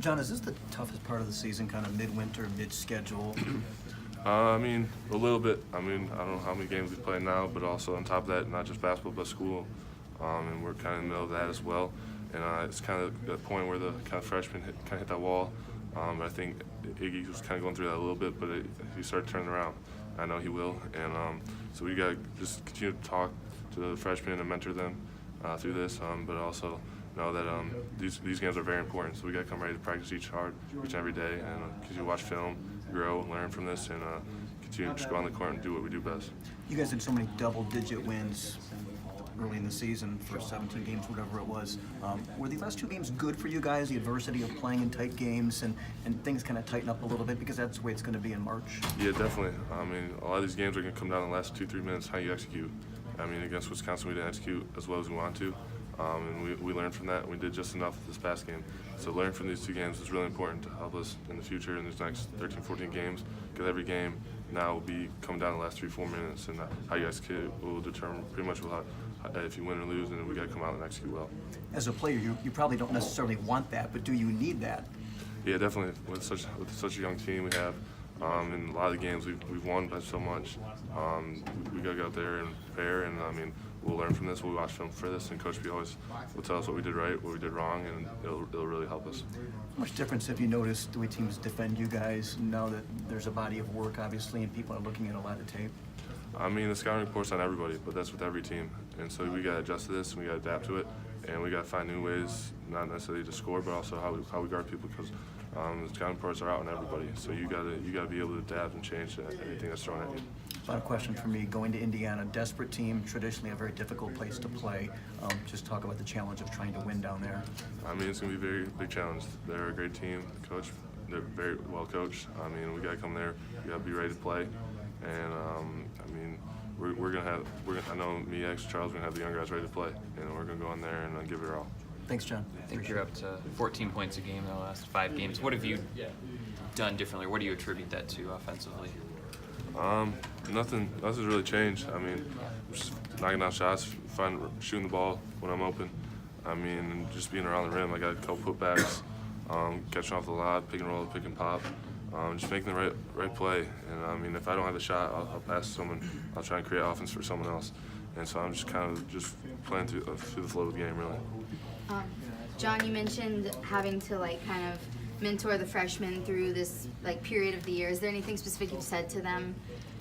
Jon, is this the toughest part of the season, kind of midwinter, mid-schedule? I mean, a little bit. I mean, I don't know how many games we play now, but also on top of that, not just basketball, but school. And we're kind of in the middle of that as well. And it's kind of the point where the kind of freshmen hit that wall. I think Iggy was kind of going through that a little bit, but he started turning around. I know he will. And so we got to just continue to talk to the freshmen and mentor them through this, but also know that these games are very important. So we got to come ready to practice each and every day, and continue to watch film, grow, and learn from this, and continue to just go on the court and do what we do best. You guys had so many double-digit wins early in the season for 17 games, whatever it was. Were the last 2 games good for you guys, the adversity of playing in tight games and things kind of tighten up a little bit, because that's the way it's going to be in March? Yeah, definitely. I mean, a lot of these games are going to come down to the last 2-3 minutes, how you execute. I mean, against Wisconsin, we didn't execute as well as we wanted to. And we learned from that, and we did just enough this past game. So learning from these 2 games is really important to help us in the future in these next 13, 14 games, because every game now will be coming down the last 3-4 minutes, and how you execute will determine pretty much if you win or lose, and we got to come out and execute well. As a player, you probably don't necessarily want that, but do you need that? Yeah, definitely. With such a young team we have, in a lot of the games we've won by so much, we got to go out there and prepare, and I mean, we'll learn from this. We'll watch film for this, and Coach B always will tell us what we did right, what we did wrong, and it'll really help us. How much difference have you noticed the way teams defend you guys now that there's a body of work, obviously, and people are looking at a lot of tape? I mean, the scouting report's on everybody, but that's with every team, and so we got to adjust to this, and we got to adapt to it, and we got to find new ways, not necessarily to score, but also how we guard people, because the scouting reports are out on everybody. So you got to be able to adapt and change to anything that's thrown at you. Final question for me, going to Indiana, desperate team, traditionally a very difficult place to play. Just talk about the challenge of trying to win down there. I mean, it's going to be a very big challenge. They're a great team, coach. They're very well coached. I mean, we got to come there. We got to be ready to play. And I mean, we're gonna have. I know me, Charles, we're gonna have the young guys ready to play, and we're gonna go in there and give it our all. Thanks, Jon. I think you're up to 14 points a game in the last 5 games. What have you done differently? What do you attribute that to offensively? Nothing's really changed. I mean, just knocking down shots, shooting the ball when I'm open. I mean, just being around the rim. I got a couple putbacks, catching off the lob, pick and roll, pick and pop. Just making the right play. And I mean, if I don't have a shot, I'll pass to someone. I'll try and create offense for someone else. And so I'm just kind of just playing through the flow of the game, really. Jon, you mentioned having to kind of mentor the freshmen through this period of the year. Is there anything specific you've said to them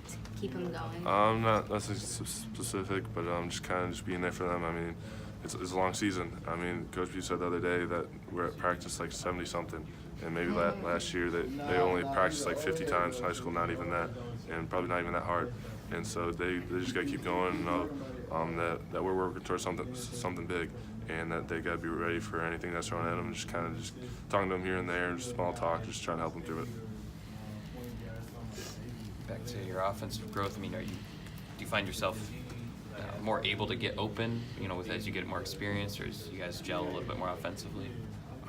to keep them going? Not nothing specific, but just kind of being there for them. I mean, it's a long season. I mean, Coach B said the other day that we're at practice 70-something, and maybe last year they only practiced 50 times in high school, not even that, and probably not even that hard. And so they just got to keep going and know that we're working towards something big, and that they got to be ready for anything that's thrown at them. Just kind of just talking to them here and there, just small talk, just trying to help them through it. Back to your offensive growth. I mean, do you find yourself more able to get open, as you get more experience, or as you guys gel a little bit more offensively?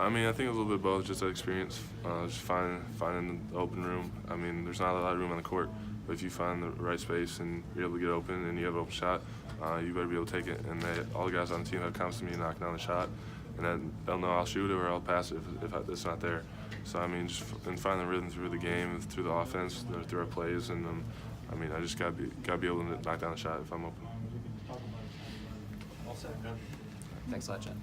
I mean, I think a little bit of both, just that experience, just finding the open room. I mean, there's not a lot of room on the court, but if you find the right space and you're able to get open and you have an open shot, you better be able to take it. And all the guys on the team have confidence in me knocking down the shot, and then they'll know I'll shoot it or I'll pass it if it's not there. So, I mean, just finding the rhythm through the game, through the offense, through our plays, and I mean, I just gotta be able to knock down the shot if I'm open. Thanks a lot, Jon.